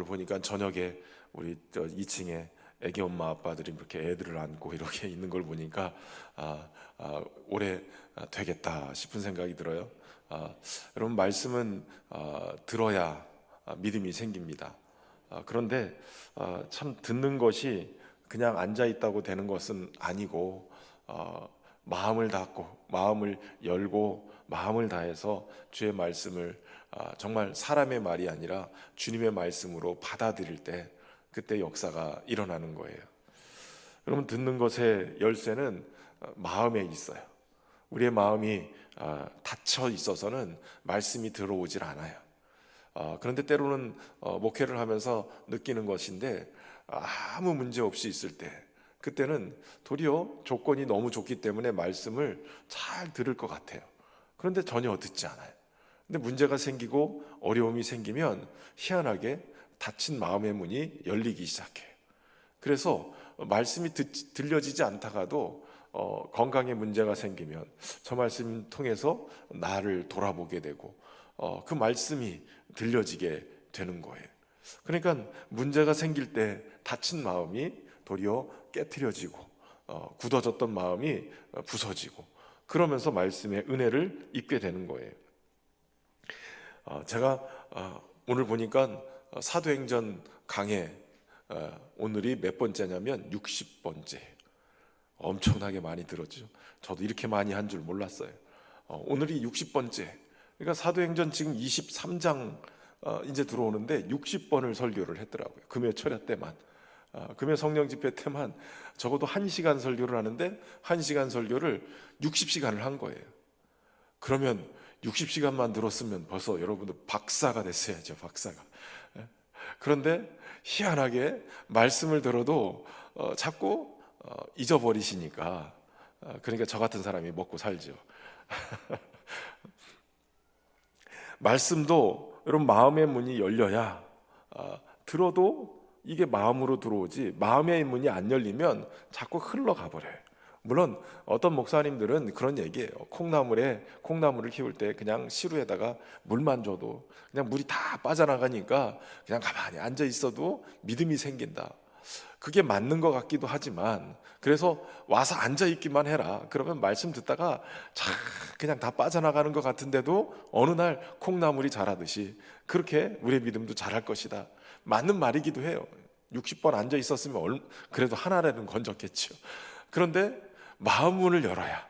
오늘 보니까 저녁에 우리 2층에 애기 엄마 아빠들이 이렇게 애들을 안고 이렇게 있는 걸 보니까 올해 되겠다 싶은 생각이 들어요. 여러분, 말씀은 들어야 믿음이 생깁니다. 그런데 참 듣는 것이 그냥 앉아 있다고 되는 것은 아니고, 마음을 닫고 마음을 열고 마음을 다해서 주의 말씀을 정말 사람의 말이 아니라 주님의 말씀으로 받아들일 때, 그때 역사가 일어나는 거예요. 여러분, 듣는 것의 열쇠는 마음에 있어요. 우리의 마음이 닫혀 있어서는 말씀이 들어오질 않아요. 그런데 때로는 목회를 하면서 느끼는 것인데, 아무 문제 없이 있을 때, 그때는 도리어 조건이 너무 좋기 때문에 말씀을 잘 들을 것 같아요. 그런데 전혀 듣지 않아요. 근데 문제가 생기고 어려움이 생기면 희한하게 닫힌 마음의 문이 열리기 시작해요. 그래서 말씀이 들려지지 않다가도 건강에 문제가 생기면 저 말씀 통해서 나를 돌아보게 되고, 그 말씀이 들려지게 되는 거예요. 그러니까 문제가 생길 때 닫힌 마음이 도리어 깨트려지고, 굳어졌던 마음이 부서지고, 그러면서 말씀의 은혜를 입게 되는 거예요. 제가 오늘 보니까 사도행전 강해, 오늘이 몇 번째냐면 60번째. 엄청나게 많이 들었죠. 저도 이렇게 많이 한 줄 몰랐어요. 오늘이 60번째. 그러니까 사도행전 지금 23장 이제 들어오는데 60번을 설교를 했더라고요. 금요 철야 때만. 금요 성령 집회 때만 적어도 1시간 설교를 하는데 1시간 설교를 60시간을 한 거예요. 그러면 60시간만 들었으면 벌써 여러분들 박사가 됐어야죠, 박사가. 그런데 희한하게 말씀을 들어도 자꾸 잊어버리시니까, 그러니까 저 같은 사람이 먹고 살죠. 말씀도 여러분, 마음의 문이 열려야 들어도 이게 마음으로 들어오지, 마음의 문이 안 열리면 자꾸 흘러가 버려요. 물론 어떤 목사님들은 그런 얘기예요. 콩나물을 키울 때 그냥 시루에다가 물만 줘도 그냥 물이 다 빠져나가니까 그냥 가만히 앉아 있어도 믿음이 생긴다. 그게 맞는 것 같기도 하지만, 그래서 와서 앉아 있기만 해라. 그러면 말씀 듣다가 그냥 다 빠져나가는 것 같은데도 어느 날 콩나물이 자라듯이 그렇게 우리의 믿음도 자랄 것이다. 맞는 말이기도 해요. 60번 앉아 있었으면 그래도 하나라는 건졌겠죠. 그런데 마음 문을 열어야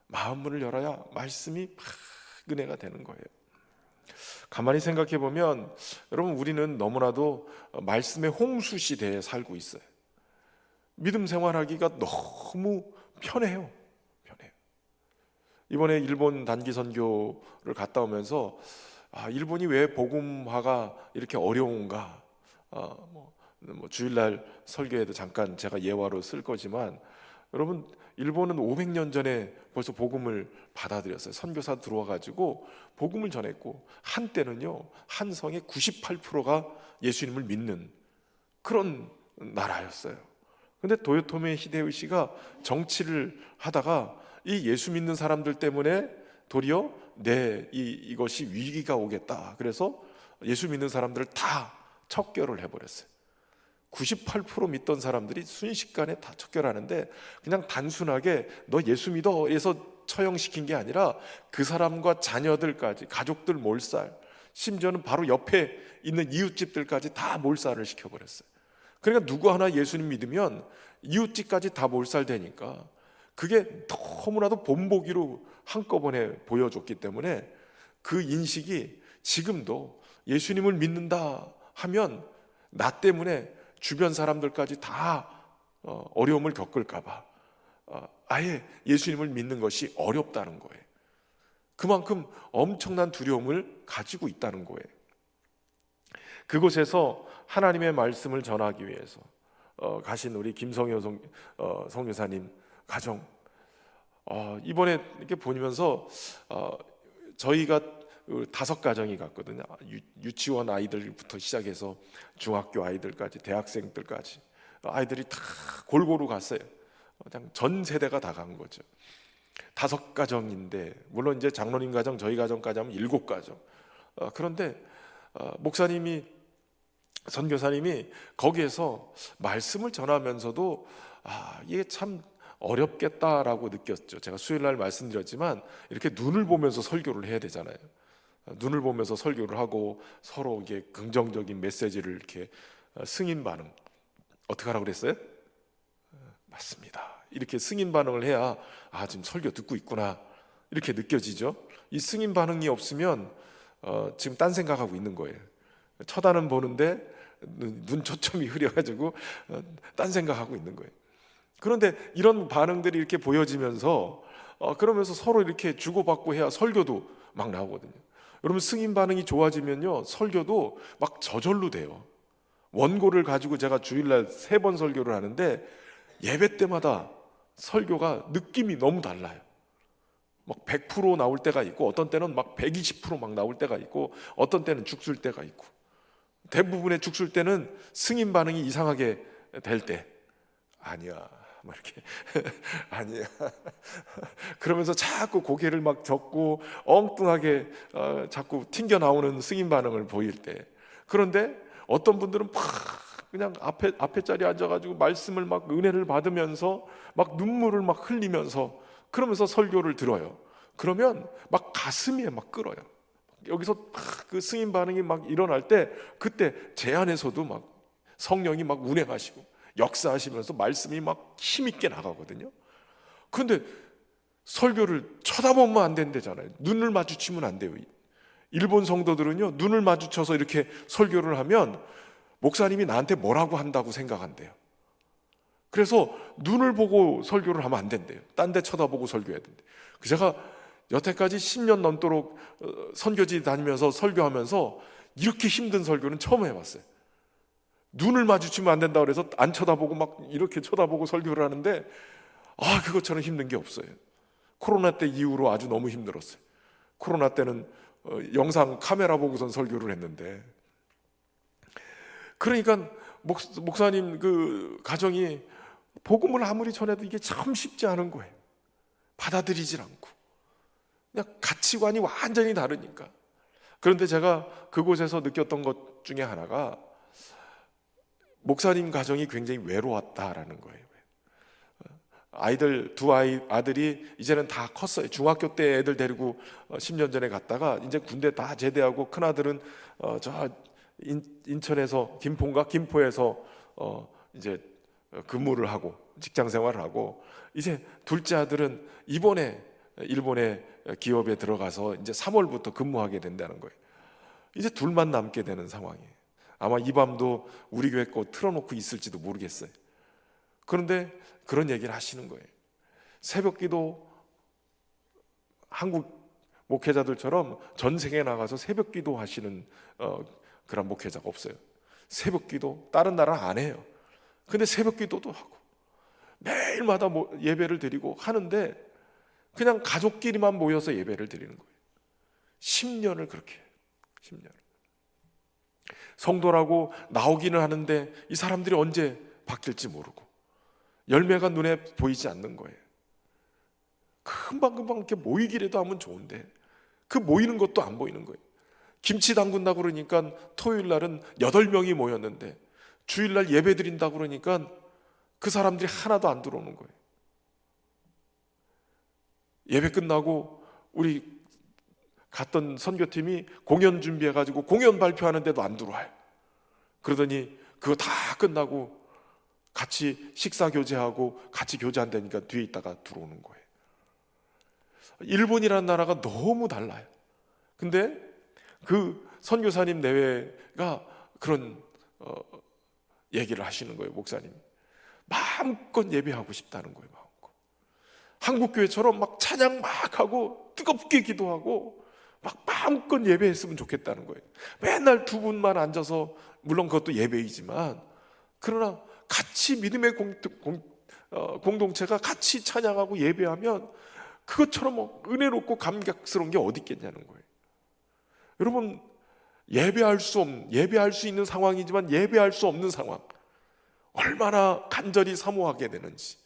말씀이 막 은혜가 되는 거예요. 가만히 생각해 보면 여러분, 우리는 너무나도 말씀의 홍수 시대에 살고 있어요. 믿음 생활하기가 너무 편해요. 이번에 일본 단기 선교를 갔다 오면서 일본이 왜 복음화가 이렇게 어려운가, 주일날 설교에도 잠깐 제가 예화로 쓸 거지만, 여러분, 일본은 500년 전에 벌써 복음을 받아들였어요. 선교사 들어와가지고 복음을 전했고, 한때는요 한 성의 98%가 예수님을 믿는 그런 나라였어요. 근데 도요토미 히데요시가 정치를 하다가 이 예수 믿는 사람들 때문에 도리어 이것이 위기가 오겠다. 그래서 예수 믿는 사람들을 다 척결을 해버렸어요. 98% 믿던 사람들이 순식간에 다 척결하는데, 그냥 단순하게 너 예수 믿어 해서 처형시킨 게 아니라 그 사람과 자녀들까지, 가족들 몰살, 심지어는 바로 옆에 있는 이웃집들까지 다 몰살을 시켜버렸어요. 그러니까 누구 하나 예수님 믿으면 이웃집까지 다 몰살되니까, 그게 너무나도 본보기로 한꺼번에 보여줬기 때문에 그 인식이 지금도 예수님을 믿는다 하면 나 때문에 주변 사람들까지 다 어려움을 겪을까봐 아예 예수님을 믿는 것이 어렵다는 거예요. 그만큼 엄청난 두려움을 가지고 있다는 거예요. 그곳에서 하나님의 말씀을 전하기 위해서 가신 우리 김성효 성교사님 가정, 이번에 이렇게 보면서 저희가 5가정이 갔거든요. 유치원 아이들부터 시작해서 중학교 아이들까지, 대학생들까지 아이들이 다 골고루 갔어요. 그냥 전 세대가 다 간 거죠. 5가정인데, 물론 이제 장로님 가정, 저희 가정까지 하면 7가정. 그런데 목사님이 선교사님이 거기에서 말씀을 전하면서도 이게 참 어렵겠다라고 느꼈죠. 제가 수요일 날 말씀드렸지만 이렇게 눈을 보면서 설교를 해야 되잖아요. 눈을 보면서 설교를 하고 서로 이게 긍정적인 메시지를 이렇게 승인 반응 어떻게 하라고 그랬어요? 맞습니다. 이렇게 승인 반응을 해야 지금 설교 듣고 있구나 이렇게 느껴지죠. 이 승인 반응이 없으면 지금 딴 생각하고 있는 거예요. 쳐다는 보는데 눈 초점이 흐려가지고 딴 생각하고 있는 거예요. 그런데 이런 반응들이 이렇게 보여지면서 그러면서 서로 이렇게 주고받고 해야 설교도 막 나오거든요. 여러분 승인 반응이 좋아지면요 설교도 막 저절로 돼요. 원고를 가지고 제가 주일날 3번 설교를 하는데 예배 때마다 설교가 느낌이 너무 달라요. 막 100% 나올 때가 있고 어떤 때는 막 120% 막 나올 때가 있고 어떤 때는 죽술 때가 있고 대부분의 죽술 때는 승인 반응이 이상하게 될 때 아니야 막 이렇게 아니야 그러면서 자꾸 고개를 막 젓고 엉뚱하게 자꾸 튕겨 나오는 승인 반응을 보일 때 그런데 어떤 분들은 막 그냥 앞에 자리에 앉아가지고 말씀을 막 은혜를 받으면서 막 눈물을 막 흘리면서 그러면서 설교를 들어요. 그러면 막 가슴이 막 끓어요. 여기서 막 그 승인 반응이 막 일어날 때 그때 제 안에서도 막 성령이 막 운행하시고 역사하시면서 말씀이 막 힘있게 나가거든요. 그런데 설교를 쳐다보면 안 된대잖아요. 눈을 마주치면 안 돼요. 일본 성도들은요 눈을 마주쳐서 이렇게 설교를 하면 목사님이 나한테 뭐라고 한다고 생각한대요. 그래서 눈을 보고 설교를 하면 안 된대요. 딴 데 쳐다보고 설교해야 된대요. 제가 여태까지 10년 넘도록 선교지 다니면서 설교하면서 이렇게 힘든 설교는 처음 해봤어요. 눈을 마주치면 안 된다고 그래서 안 쳐다보고 막 이렇게 쳐다보고 설교를 하는데 그것처럼 힘든 게 없어요. 코로나 때 이후로 아주 너무 힘들었어요. 코로나 때는 영상 카메라 보고선 설교를 했는데 그러니까 목사님 그 가정이 복음을 아무리 전해도 이게 참 쉽지 않은 거예요. 받아들이질 않고 그냥 가치관이 완전히 다르니까. 그런데 제가 그곳에서 느꼈던 것 중에 하나가 목사님 가정이 굉장히 외로웠다라는 거예요. 아들이 이제는 다 컸어요. 중학교 때 애들 데리고 10년 전에 갔다가 이제 군대 다 제대하고 큰아들은 저 인천에서 김포에서 이제 근무를 하고 직장 생활을 하고 이제 둘째 아들은 이번에 일본의 기업에 들어가서 이제 3월부터 근무하게 된다는 거예요. 이제 둘만 남게 되는 상황이에요. 아마 이 밤도 우리 교회 거 틀어놓고 있을지도 모르겠어요. 그런데 그런 얘기를 하시는 거예요. 새벽기도 한국 목회자들처럼 전 세계에 나가서 새벽기도 하시는 그런 목회자가 없어요. 새벽기도 다른 나라는 안 해요. 근데 새벽기도도 하고 매일마다 예배를 드리고 하는데 그냥 가족끼리만 모여서 예배를 드리는 거예요. 10년을 그렇게 해요. 10년. 성도라고 나오기는 하는데 이 사람들이 언제 바뀔지 모르고 열매가 눈에 보이지 않는 거예요. 금방금방 이렇게 모이기라도 하면 좋은데 그 모이는 것도 안 보이는 거예요. 김치 담근다고 그러니까 토요일 날은 8명이 모였는데 주일날 예배 드린다고 그러니까 그 사람들이 하나도 안 들어오는 거예요. 예배 끝나고 우리 갔던 선교팀이 공연 준비해가지고 공연 발표하는데도 안 들어와요. 그러더니 그거 다 끝나고 같이 식사 교제하고 같이 교제한다니까 뒤에 있다가 들어오는 거예요. 일본이라는 나라가 너무 달라요. 근데 그 선교사님 내외가 그런 얘기를 하시는 거예요. 목사님 마음껏 예배하고 싶다는 거예요. 마음껏. 한국 교회처럼 막 찬양 막 하고 뜨겁게 기도하고 막 마음껏 예배했으면 좋겠다는 거예요. 맨날 두 분만 앉아서 물론 그것도 예배이지만 그러나 같이 믿음의 공동체가 같이 찬양하고 예배하면 그것처럼 은혜롭고 감격스러운 게 어디 있겠냐는 거예요. 여러분 예배할 수 있는 상황이지만 예배할 수 없는 상황 얼마나 간절히 사모하게 되는지.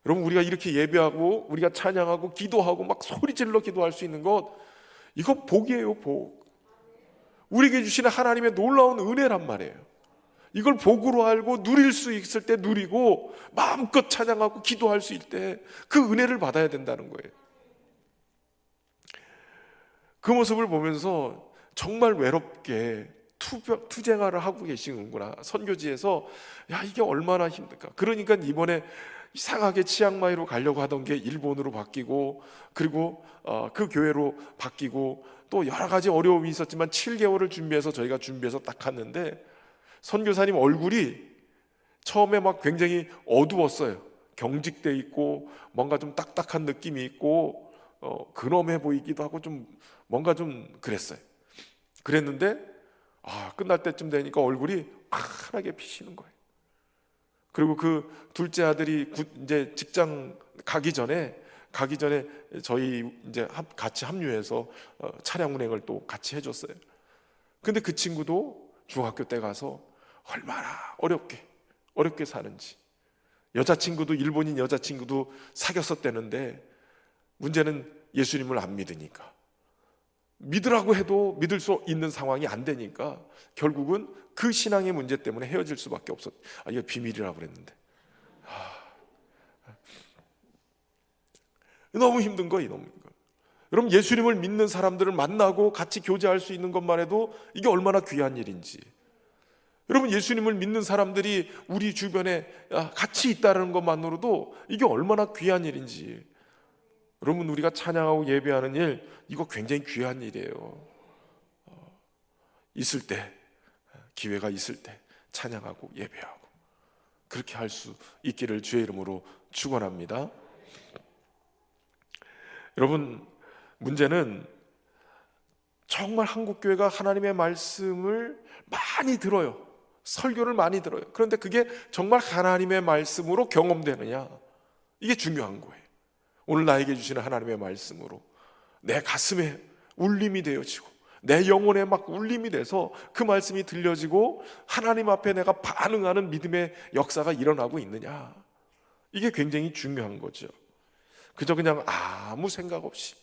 여러분 우리가 이렇게 예배하고 우리가 찬양하고 기도하고 막 소리 질러 기도할 수 있는 것 이거 복이에요. 복. 우리에게 주시는 하나님의 놀라운 은혜란 말이에요. 이걸 복으로 알고 누릴 수 있을 때 누리고 마음껏 찬양하고 기도할 수 있을 때 그 은혜를 받아야 된다는 거예요. 그 모습을 보면서 정말 외롭게 투쟁화를 하고 계시는구나. 선교지에서 야, 이게 얼마나 힘들까. 그러니까 이번에 이상하게 치앙마이로 가려고 하던 게 일본으로 바뀌고, 그리고 그 교회로 바뀌고, 또 여러 가지 어려움이 있었지만 7개월을 준비해서 저희가 준비해서 딱 갔는데 선교사님 얼굴이 처음에 막 굉장히 어두웠어요. 경직돼 있고 뭔가 좀 딱딱한 느낌이 있고 근엄해 보이기도 하고 좀 뭔가 좀 그랬어요. 그랬는데 끝날 때쯤 되니까 얼굴이 환하게 피시는 거예요. 그리고 그 둘째 아들이 이제 직장 가기 전에 저희 이제 같이 합류해서 차량 운행을 또 같이 해줬어요. 근데 그 친구도 중학교 때 가서 얼마나 어렵게 사는지, 여자친구도 일본인 여자친구도 사귀었었대는데 문제는 예수님을 안 믿으니까, 믿으라고 해도 믿을 수 있는 상황이 안 되니까 결국은 그 신앙의 문제 때문에 헤어질 수밖에 없었. 이게 비밀이라고 그랬는데 너무 힘든 거예요. 너무 힘든 거예요. 여러분, 예수님을 믿는 사람들을 만나고 같이 교제할 수 있는 것만 해도 이게 얼마나 귀한 일인지. 여러분, 예수님을 믿는 사람들이 우리 주변에 같이 있다는 것만으로도 이게 얼마나 귀한 일인지. 여러분, 우리가 찬양하고 예배하는 일, 이거 굉장히 귀한 일이에요. 있을 때, 기회가 있을 때 찬양하고 예배하고 그렇게 할 수 있기를 주의 이름으로 축원합니다. 여러분, 문제는 정말 한국교회가 하나님의 말씀을 많이 들어요. 설교를 많이 들어요. 그런데 그게 정말 하나님의 말씀으로 경험되느냐, 이게 중요한 거예요. 오늘 나에게 주시는 하나님의 말씀으로 내 가슴에 울림이 되어지고 내 영혼에 막 울림이 돼서 그 말씀이 들려지고 하나님 앞에 내가 반응하는 믿음의 역사가 일어나고 있느냐, 이게 굉장히 중요한 거죠. 그저 그냥 아무 생각 없이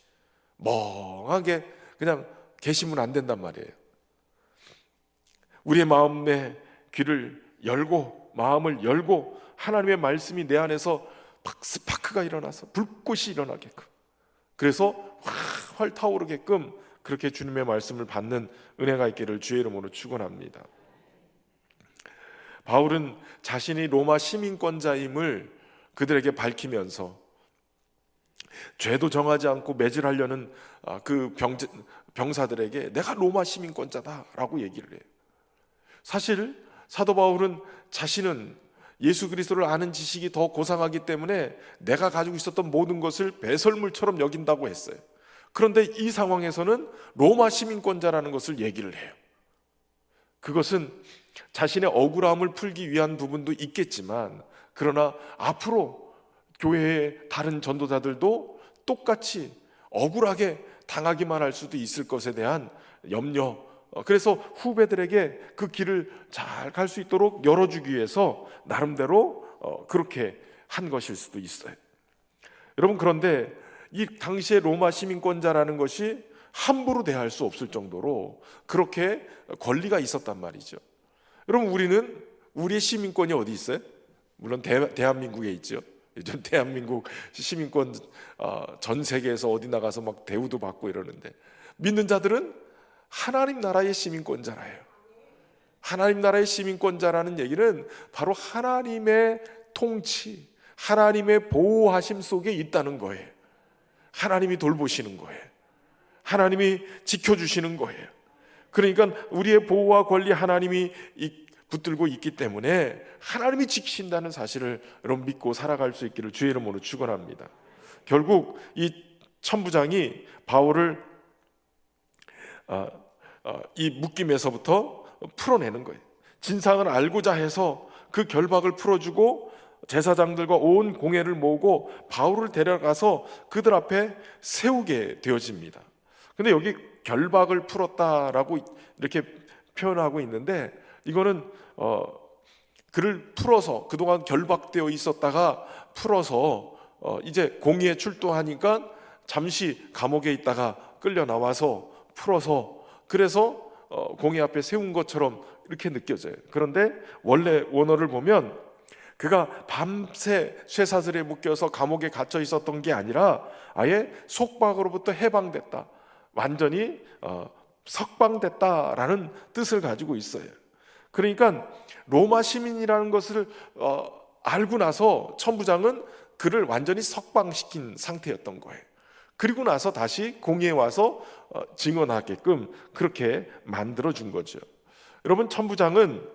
멍하게 그냥 계시면 안 된단 말이에요. 우리의 마음의 귀를 열고 마음을 열고 하나님의 말씀이 내 안에서 스파크가 일어나서 불꽃이 일어나게끔, 그래서 활 타오르게끔 그렇게 주님의 말씀을 받는 은혜가 있기를 주의 이름으로 축원합니다. 바울은 자신이 로마 시민권자임을 그들에게 밝히면서 죄도 정하지 않고 매질하려는 그 병사들에게 내가 로마 시민권자다라고 얘기를 해요. 사실 사도 바울은 자신은 예수 그리스도를 아는 지식이 더 고상하기 때문에 내가 가지고 있었던 모든 것을 배설물처럼 여긴다고 했어요. 그런데 이 상황에서는 로마 시민권자라는 것을 얘기를 해요. 그것은 자신의 억울함을 풀기 위한 부분도 있겠지만, 그러나 앞으로 교회의 다른 전도자들도 똑같이 억울하게 당하기만 할 수도 있을 것에 대한 염려, 그래서 후배들에게 그 길을 잘 갈 수 있도록 열어주기 위해서 나름대로 그렇게 한 것일 수도 있어요. 여러분, 그런데 이 당시의 로마 시민권자라는 것이 함부로 대할 수 없을 정도로 그렇게 권리가 있었단 말이죠. 여러분, 우리는 우리의 시민권이 어디 있어요? 물론 대한민국에 있죠. 요즘 대한민국 시민권 전 세계에서 어디 나가서 막 대우도 받고 이러는데, 믿는 자들은 하나님 나라의 시민권자라요. 하나님 나라의 시민권자라는 얘기는 바로 하나님의 통치, 하나님의 보호하심 속에 있다는 거예요. 하나님이 돌보시는 거예요. 하나님이 지켜주시는 거예요. 그러니까 우리의 보호와 권리 하나님이 붙들고 있기 때문에 하나님이 지키신다는 사실을 여러분 믿고 살아갈 수 있기를 주의 이름으로 축원합니다. 결국 이 천부장이 바울을 이 묶임에서부터 풀어내는 거예요. 진상을 알고자 해서 그 결박을 풀어주고 제사장들과 온 공회를 모으고 바울을 데려가서 그들 앞에 세우게 되어집니다. 근데 여기 결박을 풀었다라고 이렇게 표현하고 있는데, 이거는 그를 풀어서, 그동안 결박되어 있었다가 풀어서 이제 공의에 출두하니까 잠시 감옥에 있다가 끌려 나와서 풀어서, 그래서 공의 앞에 세운 것처럼 이렇게 느껴져요. 그런데 원래 원어를 보면 그가 밤새 쇠사슬에 묶여서 감옥에 갇혀 있었던 게 아니라 아예 속박으로부터 해방됐다, 완전히 석방됐다라는 뜻을 가지고 있어요. 그러니까 로마 시민이라는 것을 알고 나서 천부장은 그를 완전히 석방시킨 상태였던 거예요. 그리고 나서 다시 공의에 와서 증언하게끔 그렇게 만들어준 거죠. 여러분, 천부장은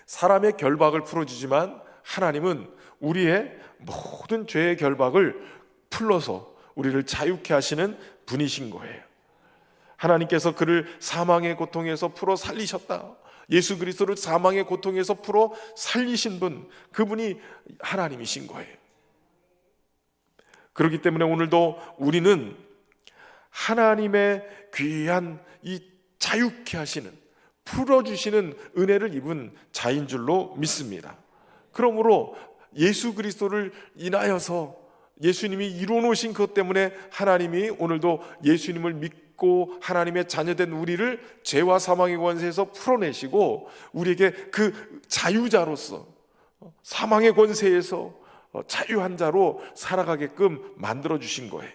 사람의 결박을 풀어주지만 하나님은 우리의 모든 죄의 결박을 풀어서 우리를 자유케 하시는 분이신 거예요. 하나님께서 그를 사망의 고통에서 풀어 살리셨다. 예수 그리스도를 사망의 고통에서 풀어 살리신 분, 그분이 하나님이신 거예요. 그렇기 때문에 오늘도 우리는 하나님의 귀한 이 자유케 하시는, 풀어주시는 은혜를 입은 자인 줄로 믿습니다. 그러므로 예수 그리스도를 인하여서 예수님이 이루어놓으신 것 때문에 하나님이 오늘도 예수님을 믿고 하나님의 자녀된 우리를 죄와 사망의 권세에서 풀어내시고 우리에게 그 자유자로서 사망의 권세에서 자유한 자로 살아가게끔 만들어주신 거예요.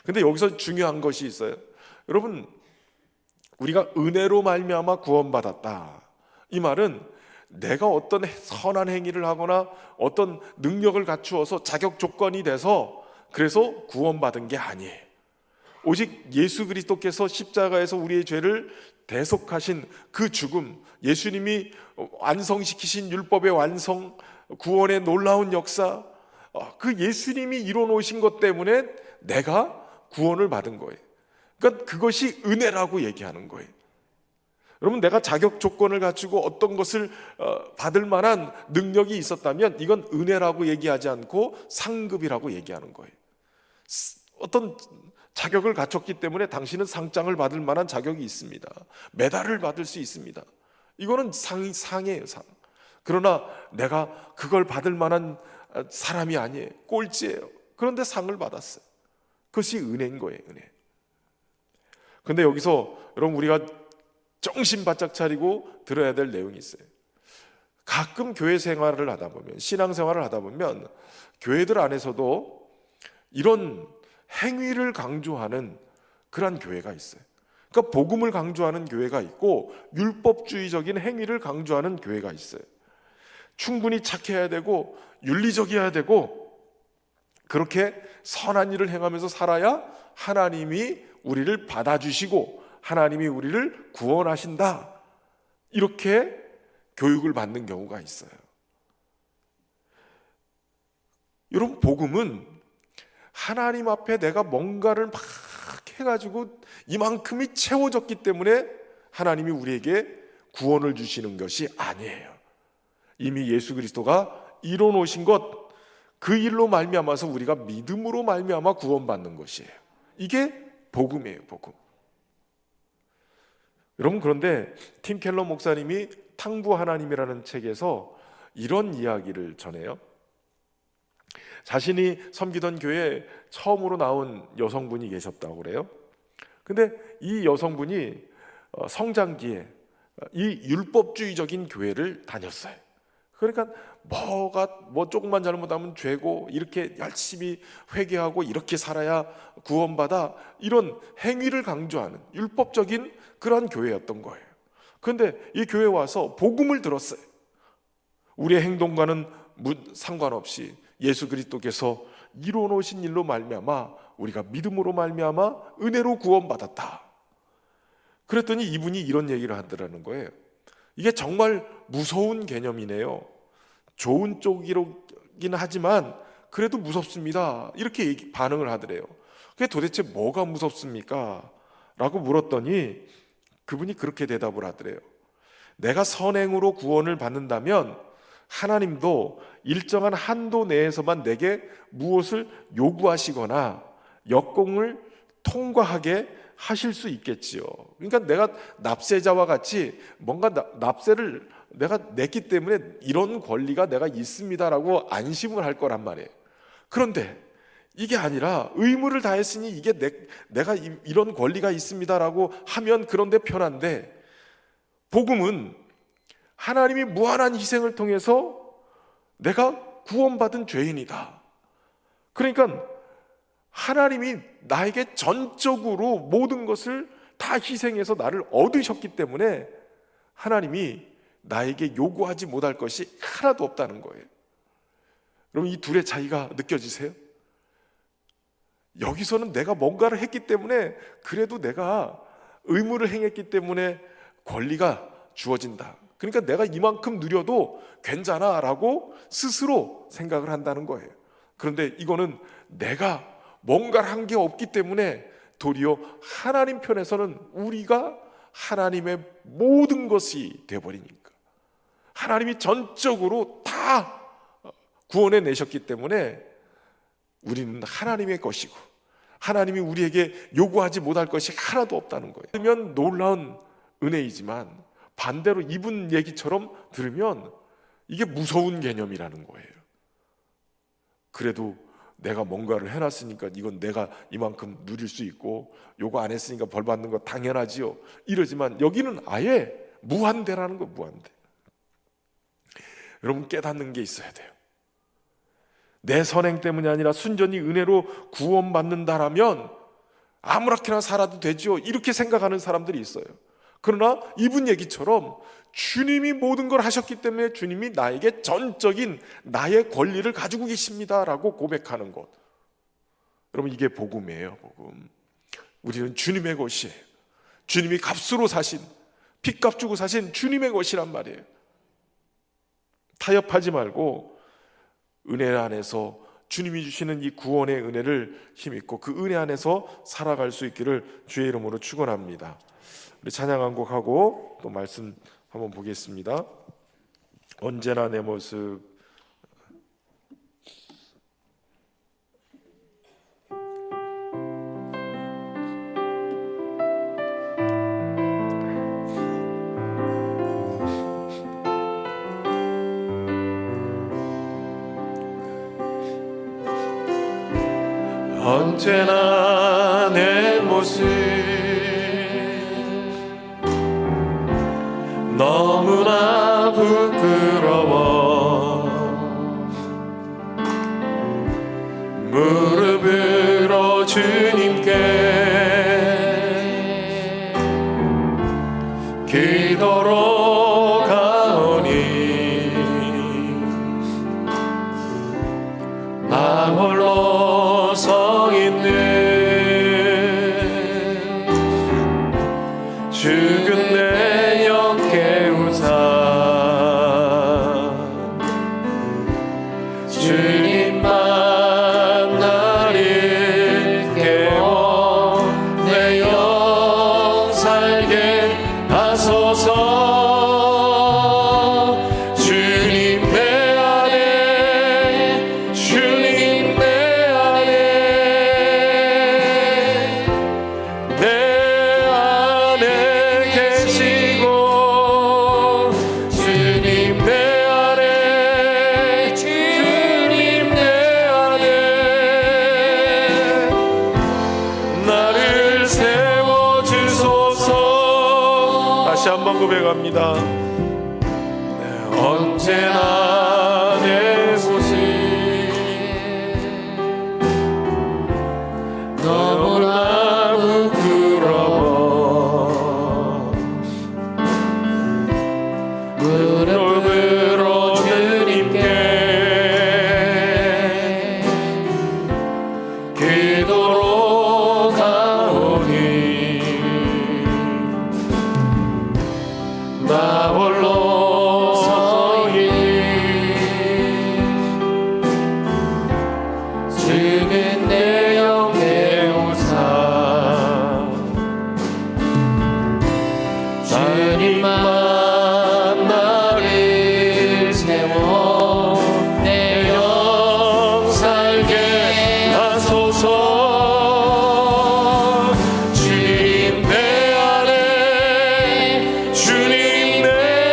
근데 여기서 중요한 것이 있어요. 여러분, 우리가 은혜로 말미암아 구원받았다, 이 말은 내가 어떤 선한 행위를 하거나 어떤 능력을 갖추어서 자격 조건이 돼서 그래서 구원받은 게 아니에요. 오직 예수 그리스도께서 십자가에서 우리의 죄를 대속하신 그 죽음, 예수님이 완성시키신 율법의 완성, 구원의 놀라운 역사, 그 예수님이 이뤄놓으신 것 때문에 내가 구원을 받은 거예요. 그러니까 그것이 은혜라고 얘기하는 거예요. 여러분, 내가 자격 조건을 갖추고 어떤 것을 받을 만한 능력이 있었다면 이건 은혜라고 얘기하지 않고 상급이라고 얘기하는 거예요. 어떤 자격을 갖췄기 때문에 당신은 상장을 받을 만한 자격이 있습니다. 메달을 받을 수 있습니다. 이거는 상이에요, 상. 그러나 내가 그걸 받을 만한 사람이 아니에요. 꼴찌예요. 그런데 상을 받았어요. 그것이 은혜인 거예요, 은혜. 근데 여기서 여러분, 우리가 정신 바짝 차리고 들어야 될 내용이 있어요. 가끔 교회 생활을 하다 보면, 신앙 생활을 하다 보면 교회들 안에서도 이런 행위를 강조하는 그런 교회가 있어요. 그러니까 복음을 강조하는 교회가 있고 율법주의적인 행위를 강조하는 교회가 있어요. 충분히 착해야 되고 윤리적이어야 되고 그렇게 선한 일을 행하면서 살아야 하나님이 우리를 받아주시고 하나님이 우리를 구원하신다, 이렇게 교육을 받는 경우가 있어요. 여러분, 복음은 하나님 앞에 내가 뭔가를 막 해가지고 이만큼이 채워졌기 때문에 하나님이 우리에게 구원을 주시는 것이 아니에요. 이미 예수 그리스도가 이뤄놓으신 것, 그 일로 말미암아서 우리가 믿음으로 말미암아 구원받는 것이에요. 이게 복음이에요, 복음. 여러분, 그런데 팀 켈러 목사님이 탕부 하나님이라는 책에서 이런 이야기를 전해요. 자신이 섬기던 교회에 처음으로 나온 여성분이 계셨다고 그래요. 근데 이 여성분이 성장기에 이 율법주의적인 교회를 다녔어요. 그러니까 뭐 조금만 잘못하면 죄고, 이렇게 열심히 회개하고 이렇게 살아야 구원받아, 이런 행위를 강조하는 율법적인 그런 교회였던 거예요. 그런데 이 교회에 와서 복음을 들었어요. 우리의 행동과는 상관없이 예수 그리스도께서 이루어놓으신 일로 말미암아 우리가 믿음으로 말미암아 은혜로 구원받았다. 그랬더니 이분이 이런 얘기를 하더라는 거예요. 이게 정말 무서운 개념이네요. 좋은 쪽이긴 하지만 그래도 무섭습니다, 이렇게 반응을 하더래요. 그게 도대체 뭐가 무섭습니까? 라고 물었더니 그분이 그렇게 대답을 하더래요. 내가 선행으로 구원을 받는다면 하나님도 일정한 한도 내에서만 내게 무엇을 요구하시거나 역공을 통과하게 하실 수 있겠지요. 그러니까 내가 납세자와 같이 뭔가 납세를 내가 냈기 때문에 이런 권리가 내가 있습니다라고 안심을 할 거란 말이에요. 그런데 이게 아니라 의무를 다했으니 이게 내가 이런 권리가 있습니다라고 하면 그런데 편한데, 복음은 하나님이 무한한 희생을 통해서 내가 구원받은 죄인이다. 그러니까 하나님이 나에게 전적으로 모든 것을 다 희생해서 나를 얻으셨기 때문에 하나님이 나에게 요구하지 못할 것이 하나도 없다는 거예요. 여러분, 이 둘의 차이가 느껴지세요? 여기서는 내가 뭔가를 했기 때문에, 그래도 내가 의무를 행했기 때문에 권리가 주어진다. 그러니까 내가 이만큼 누려도 괜찮아 라고 스스로 생각을 한다는 거예요. 그런데 이거는 내가 뭔가를 한 게 없기 때문에 도리어 하나님 편에서는 우리가 하나님의 모든 것이 되어버리니까, 하나님이 전적으로 다 구원해 내셨기 때문에 우리는 하나님의 것이고 하나님이 우리에게 요구하지 못할 것이 하나도 없다는 거예요. 그러면 놀라운 은혜이지만 반대로 이분 얘기처럼 들으면 이게 무서운 개념이라는 거예요. 그래도 내가 뭔가를 해놨으니까 이건 내가 이만큼 누릴 수 있고, 요거 안 했으니까 벌 받는 거 당연하지요, 이러지만 여기는 아예 무한대라는 거, 무한대. 여러분, 깨닫는 게 있어야 돼요. 내 선행 때문이 아니라 순전히 은혜로 구원받는다라면 아무렇게나 살아도 되죠, 이렇게 생각하는 사람들이 있어요. 그러나 이분 얘기처럼 주님이 모든 걸 하셨기 때문에 주님이 나에게 전적인 나의 권리를 가지고 계십니다라고 고백하는 것, 여러분, 이게 복음이에요. 복음. 우리는 주님의 것이에요. 주님이 값으로 사신, 핏값 주고 사신 주님의 것이란 말이에요. 타협하지 말고 은혜 안에서 주님이 주시는 이 구원의 은혜를 힘입고 그 은혜 안에서 살아갈 수 있기를 주의 이름으로 축원합니다. 우리 찬양 한 곡 하고 또 말씀 한번 보겠습니다. 언제나 내 모습. 언제나 내 모습 너무나 부끄러워 무릎으로 주님께 기도로 가오니 나 홀로 서 있는 죽은 내 영 깨우사 주님만 나를 깨워 내 영 살게 하소서. 주님 내 안에, 주님 내 안에, 내 안에 계시고 주님 내 안에, 주님 내 안에 나를 세워주소서. 다시 한번 고백합니다. 언제나 내 모습 너무나 부끄러워 무릎으로 주님께 기도로 가오니 나 홀로 서 있니 죽은 내 영 깨우사 주님만 나를 세워 내 영 살게 하소서. 주님 내 안에, 주님 내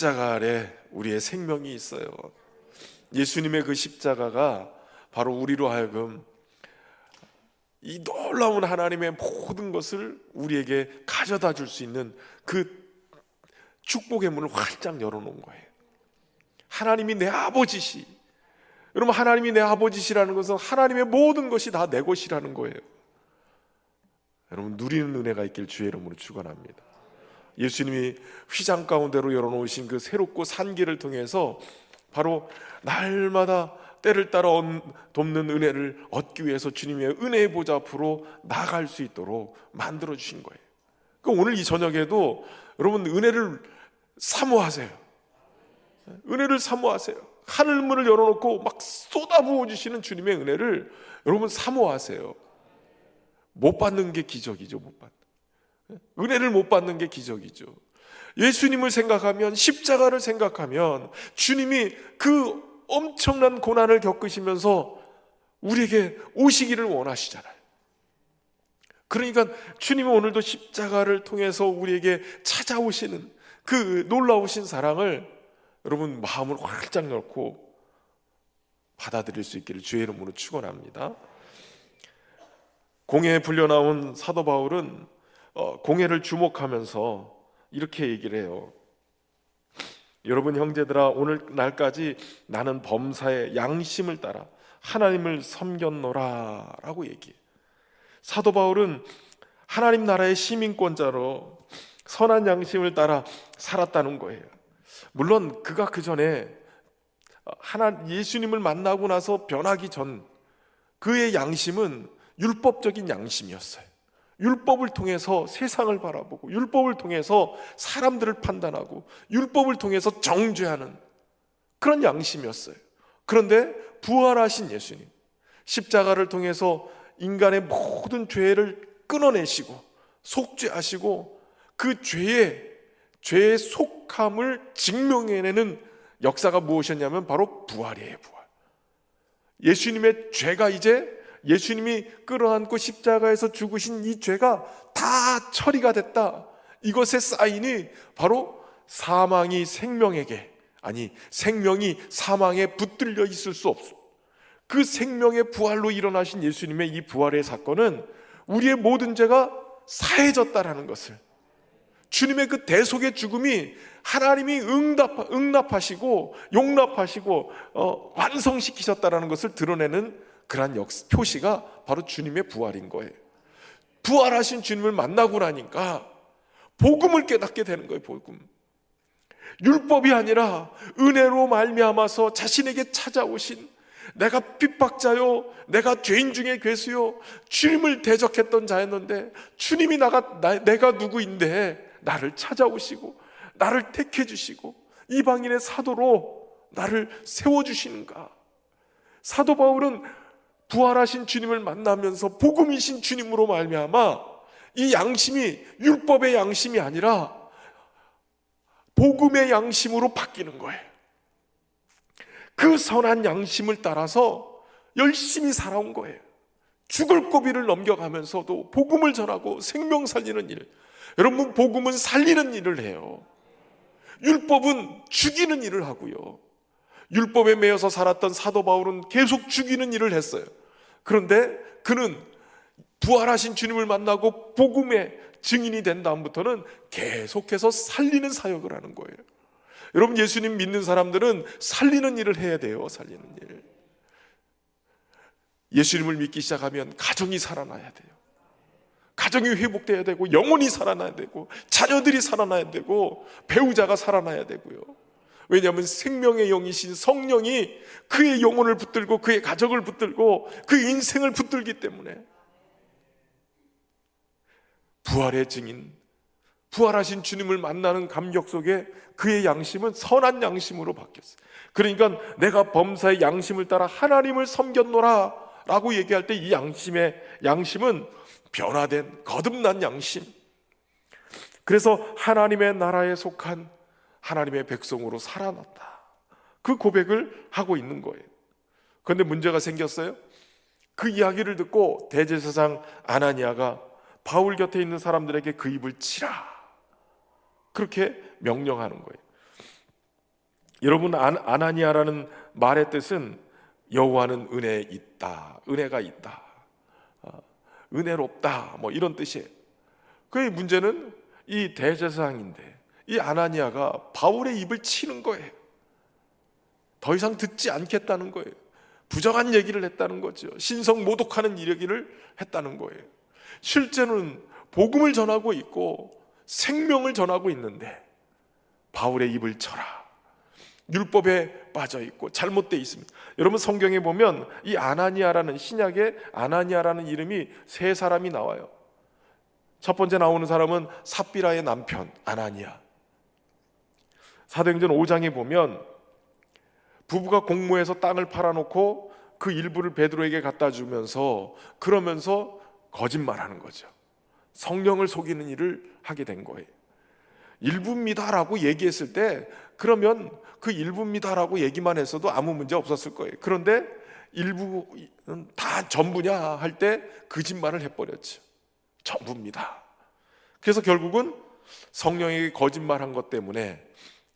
십자가 아래 우리의 생명이 있어요. 예수님의 그 십자가가 바로 우리로 하여금 이 놀라운 하나님의 모든 것을 우리에게 가져다 줄 수 있는 그 축복의 문을 활짝 열어놓은 거예요. 하나님이 내 아버지시. 여러분, 하나님이 내 아버지시라는 것은 하나님의 모든 것이 다 내 것이라는 거예요. 여러분, 누리는 은혜가 있길 주의 이름으로 축원합니다. 예수님이 휘장 가운데로 열어놓으신 그 새롭고 산 길을 통해서 바로 날마다 때를 따라 돕는 은혜를 얻기 위해서 주님의 은혜의 보좌 앞으로 나갈 수 있도록 만들어 주신 거예요. 그러니까 오늘 이 저녁에도 여러분 은혜를 사모하세요. 은혜를 사모하세요. 하늘문을 열어놓고 막 쏟아부어 주시는 주님의 은혜를 여러분 사모하세요. 못 받는 게 기적이죠. 못 받는 은혜를 못 받는 게 기적이죠. 예수님을 생각하면, 십자가를 생각하면 주님이 그 엄청난 고난을 겪으시면서 우리에게 오시기를 원하시잖아요. 그러니까 주님은 오늘도 십자가를 통해서 우리에게 찾아오시는 그 놀라우신 사랑을 여러분 마음을 활짝 열고 받아들일 수 있기를 주의 이름으로 축원합니다. 공회에 불려나온 사도 바울은 공회를 주목하면서 이렇게 얘기를 해요. 여러분 형제들아, 오늘날까지 나는 범사의 양심을 따라 하나님을 섬겼노라 라고 얘기해요. 사도 바울은 하나님 나라의 시민권자로 선한 양심을 따라 살았다는 거예요. 물론 그가 그 전에 예수님을 만나고 나서 변하기 전 그의 양심은 율법적인 양심이었어요. 율법을 통해서 세상을 바라보고, 율법을 통해서 사람들을 판단하고, 율법을 통해서 정죄하는 그런 양심이었어요. 그런데 부활하신 예수님, 십자가를 통해서 인간의 모든 죄를 끊어내시고 속죄하시고 그 죄의 속함을 증명해내는 역사가 무엇이었냐면 바로 부활이에요. 부활. 예수님의 죄가 이제 예수님이 끌어안고 십자가에서 죽으신 이 죄가 다 처리가 됐다. 이것의 사인이 바로 사망이 생명에게, 아니 생명이 사망에 붙들려 있을 수 없어. 그 생명의 부활로 일어나신 예수님의 이 부활의 사건은 우리의 모든 죄가 사해졌다라는 것을, 주님의 그 대속의 죽음이 하나님이 응답하시고 용납하시고 완성시키셨다라는 것을 드러내는 그러한 표시가 바로 주님의 부활인 거예요. 부활하신 주님을 만나고 나니까 복음을 깨닫게 되는 거예요. 복음. 율법이 아니라 은혜로 말미암아서 자신에게 찾아오신, 내가 핍박자요, 내가 죄인 중에 괴수요, 주님을 대적했던 자였는데 주님이 내가 누구인데 나를 찾아오시고 나를 택해 주시고 이방인의 사도로 나를 세워주시는가. 사도 바울은 부활하신 주님을 만나면서 복음이신 주님으로 말미암아 이 양심이 율법의 양심이 아니라 복음의 양심으로 바뀌는 거예요. 그 선한 양심을 따라서 열심히 살아온 거예요. 죽을 고비를 넘겨가면서도 복음을 전하고 생명 살리는 일. 여러분, 복음은 살리는 일을 해요. 율법은 죽이는 일을 하고요. 율법에 매여서 살았던 사도 바울은 계속 죽이는 일을 했어요. 그런데 그는 부활하신 주님을 만나고 복음의 증인이 된 다음부터는 계속해서 살리는 사역을 하는 거예요. 여러분, 예수님 믿는 사람들은 살리는 일을 해야 돼요. 살리는 일. 예수님을 믿기 시작하면 가정이 살아나야 돼요. 가정이 회복돼야 되고, 영혼이 살아나야 되고, 자녀들이 살아나야 되고, 배우자가 살아나야 되고요. 왜냐하면 생명의 영이신 성령이 그의 영혼을 붙들고 그의 가정을 붙들고 그 인생을 붙들기 때문에 부활의 증인, 부활하신 주님을 만나는 감격 속에 그의 양심은 선한 양심으로 바뀌었어요. 그러니까 내가 범사의 양심을 따라 하나님을 섬겼노라 라고 얘기할 때 이 양심은 변화된 거듭난 양심, 그래서 하나님의 나라에 속한 하나님의 백성으로 살아났다, 그 고백을 하고 있는 거예요. 그런데 문제가 생겼어요. 그 이야기를 듣고 대제사장 아나니아가 바울 곁에 있는 사람들에게 그 입을 치라, 그렇게 명령하는 거예요. 여러분, 아나니아라는 말의 뜻은 여호와는 은혜에 있다, 은혜가 있다, 은혜롭다, 뭐 이런 뜻이에요. 그의 문제는 이 대제사장인데 이 아나니아가 바울의 입을 치는 거예요. 더 이상 듣지 않겠다는 거예요. 부정한 얘기를 했다는 거죠. 신성 모독하는 이야기를 했다는 거예요. 실제는 복음을 전하고 있고 생명을 전하고 있는데 바울의 입을 쳐라, 율법에 빠져 있고 잘못되어 있습니다. 여러분, 성경에 보면 이 아나니아라는, 신약에 아나니아라는 이름이 세 사람이 나와요. 첫 번째 나오는 사람은 삽비라의 남편 아나니아. 사도행전 5장에 보면 부부가 공모해서 땅을 팔아놓고 그 일부를 베드로에게 갖다 주면서, 그러면서 거짓말하는 거죠. 성령을 속이는 일을 하게 된 거예요. 일부입니다라고 얘기했을 때, 그러면 그 일부입니다라고 얘기만 했어도 아무 문제 없었을 거예요. 그런데 일부는 다 전부냐 할 때 거짓말을 해버렸죠. 전부입니다. 그래서 결국은 성령에게 거짓말한 것 때문에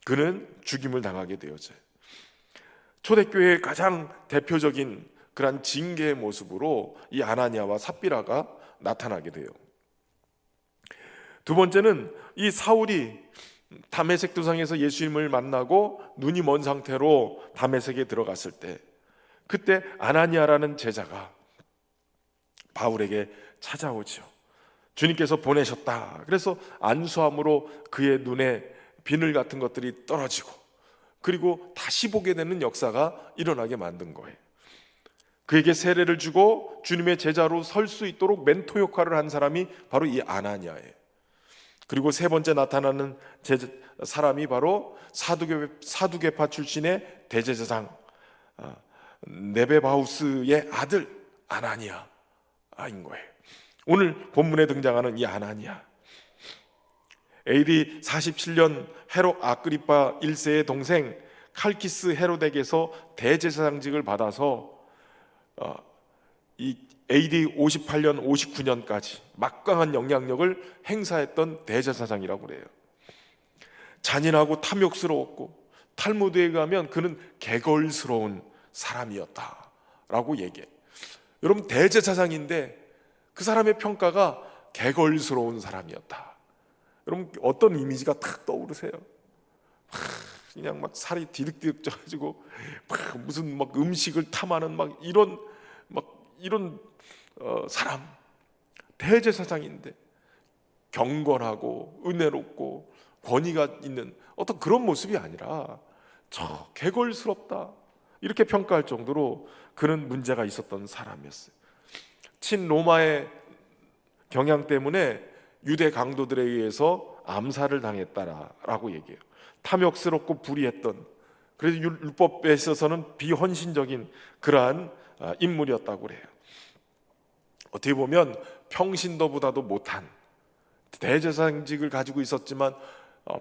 그는 죽임을 당하게 되었어요. 초대교회의 가장 대표적인 그런 징계의 모습으로 이 아나니아와 삽비라가 나타나게 돼요. 두 번째는 이 사울이 다메섹 도상에서 예수님을 만나고 눈이 먼 상태로 다메섹에 들어갔을 때, 그때 아나니아라는 제자가 바울에게 찾아오죠. 주님께서 보내셨다. 그래서 안수함으로 그의 눈에 비늘 같은 것들이 떨어지고, 그리고 다시 보게 되는 역사가 일어나게 만든 거예요. 그에게 세례를 주고 주님의 제자로 설 수 있도록 멘토 역할을 한 사람이 바로 이 아나니아예요. 그리고 세 번째 나타나는 사람이 바로 사두개파 출신의 대제사장 네베바우스의 아들 아나니아인 거예요. 오늘 본문에 등장하는 이 아나니아, AD 47년 헤롯 아그리파 1세의 동생 칼키스 헤롯에게서 대제사장직을 받아서 이 AD 58년 59년까지 막강한 영향력을 행사했던 대제사장이라고 그래요. 잔인하고 탐욕스러웠고 탈무드에 의하면 그는 개걸스러운 사람이었다라고 얘기해요. 여러분, 대제사장인데 그 사람의 평가가 개걸스러운 사람이었다. 여러분, 어떤 이미지가 탁 떠오르세요? 그냥 막 살이 디득디득 쪄가지고 무슨 막 음식을 탐하는 이런 사람, 대제사장인데 경건하고 은혜롭고 권위가 있는 어떤 그런 모습이 아니라 저 개걸스럽다, 이렇게 평가할 정도로 그는 문제가 있었던 사람이었어요. 친로마의 경향 때문에 유대 강도들에 의해서 암살을 당했다라고 얘기해요. 탐욕스럽고 불의했던, 그래서 율법에 있어서는 비헌신적인 그러한 인물이었다고 그래요. 어떻게 보면 평신도보다도 못한, 대제사장직을 가지고 있었지만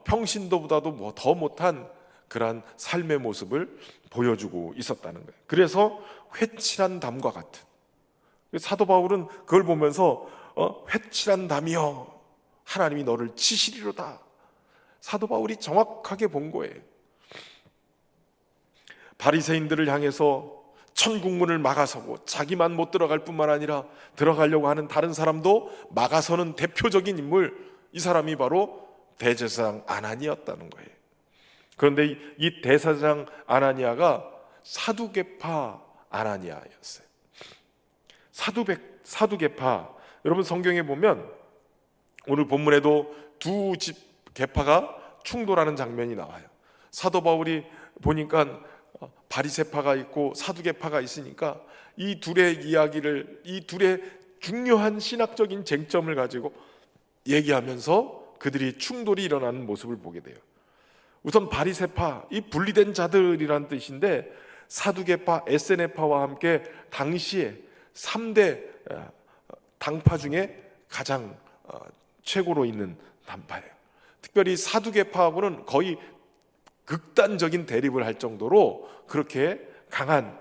평신도보다도 더 못한 그러한 삶의 모습을 보여주고 있었다는 거예요. 그래서 회칠한 담과 같은, 사도 바울은 그걸 보면서 회칠한 담이여 하나님이 너를 치시리로다. 사도 바울이 정확하게 본 거예요. 바리새인들을 향해서 천국문을 막아서고 자기만 못 들어갈 뿐만 아니라 들어가려고 하는 다른 사람도 막아서는 대표적인 인물, 이 사람이 바로 대제사장 아나니아였다는 거예요. 그런데 이 대제사장 아나니아가 사두개파 아나니아였어요. 사두개파, 여러분 성경에 보면 오늘 본문에도 두 집 계파가 충돌하는 장면이 나와요. 사도 바울이 보니까 바리새파가 있고 사두개파가 있으니까 이 둘의 이야기를, 이 둘의 중요한 신학적인 쟁점을 가지고 얘기하면서 그들이 충돌이 일어나는 모습을 보게 돼요. 우선 바리새파, 이 분리된 자들이란 뜻인데 사두개파, 에세네파와 함께 당시에 3대 당파 중에 가장 최고로 있는 당파예요. 특별히 사두개파하고는 거의 극단적인 대립을 할 정도로 그렇게 강한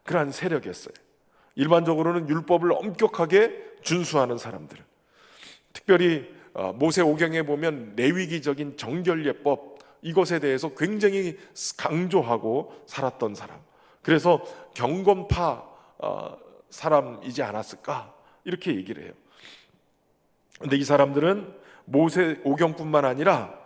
그러한 세력이었어요. 일반적으로는 율법을 엄격하게 준수하는 사람들, 특별히 모세오경에 보면 레위기적인 정결예법, 이것에 대해서 굉장히 강조하고 살았던 사람, 그래서 경건파 사람이지 않았을까 이렇게 얘기를 해요. 근데 이 사람들은 모세 오경뿐만 아니라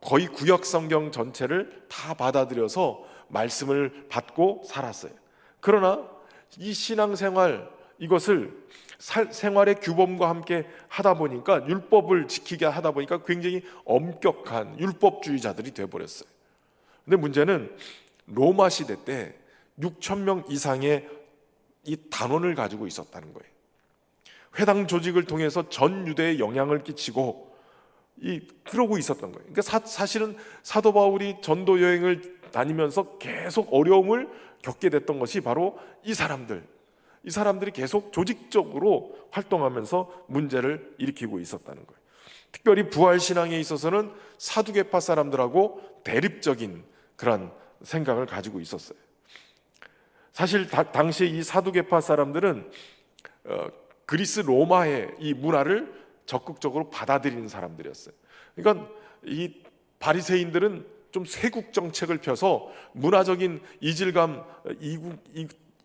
거의 구약 성경 전체를 다 받아들여서 말씀을 받고 살았어요. 그러나 이 신앙생활, 이것을 생활의 규범과 함께 하다 보니까, 율법을 지키게 하다 보니까 굉장히 엄격한 율법주의자들이 되어버렸어요. 근데 문제는 로마 시대 때 6천 명 이상의 이 단원을 가지고 있었다는 거예요. 회당 조직을 통해서 전 유대에 영향을 끼치고 그러고 있었던 거예요. 그러니까 사실은 사도 바울이 전도 여행을 다니면서 계속 어려움을 겪게 됐던 것이 바로 이 사람들이 계속 조직적으로 활동하면서 문제를 일으키고 있었다는 거예요. 특별히 부활신앙에 있어서는 사두개파 사람들하고 대립적인 그런 생각을 가지고 있었어요. 사실 당시에 이 사두개파 사람들은 그리스 로마의 이 문화를 적극적으로 받아들이는 사람들이었어요. 그러니까 이 바리새인들은 좀 쇄국 정책을 펴서 문화적인 이질감,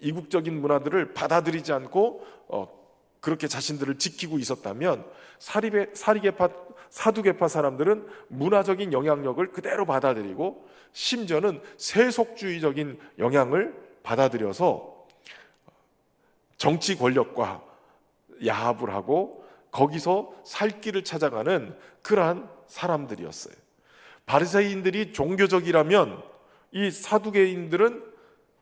이국적인 문화들을 받아들이지 않고 그렇게 자신들을 지키고 있었다면, 사두개파 사람들은 문화적인 영향력을 그대로 받아들이고 심지어는 세속주의적인 영향을 받아들여서 정치 권력과 야합을 하고 거기서 살 길을 찾아가는 그러한 사람들이었어요. 바리새인들이 종교적이라면 이 사두개인들은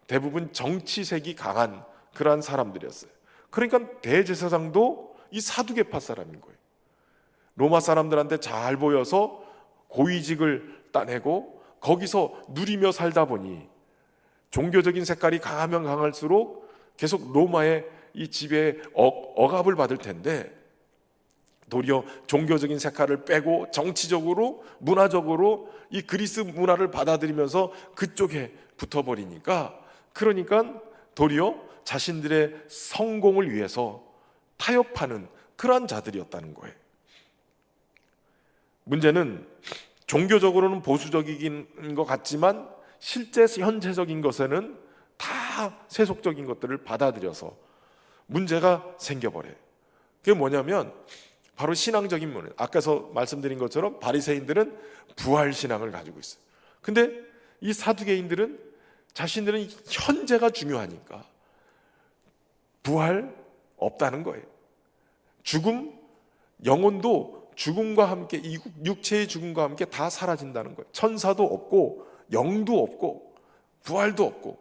대부분 정치색이 강한 그러한 사람들이었어요. 그러니까 대제사장도 이 사두개파 사람인 거예요. 로마 사람들한테 잘 보여서 고위직을 따내고 거기서 누리며 살다 보니 종교적인 색깔이 강하면 강할수록 계속 로마의 이 지배에 억압을 받을 텐데, 도리어 종교적인 색깔을 빼고 정치적으로, 문화적으로 이 그리스 문화를 받아들이면서 그쪽에 붙어버리니까, 그러니까 도리어 자신들의 성공을 위해서 타협하는 그러한 자들이었다는 거예요. 문제는 종교적으로는 보수적인 것 같지만 실제 현재적인 것에는 다 세속적인 것들을 받아들여서 문제가 생겨버려요. 그게 뭐냐면 바로 신앙적인 문제. 아까서 말씀드린 것처럼 바리새인들은 부활신앙을 가지고 있어요. 근데 이 사두개인들은 자신들은 현재가 중요하니까 부활 없다는 거예요. 죽음, 영혼도 죽음과 함께, 이 육체의 죽음과 함께 다 사라진다는 거예요. 천사도 없고 영도 없고 부활도 없고,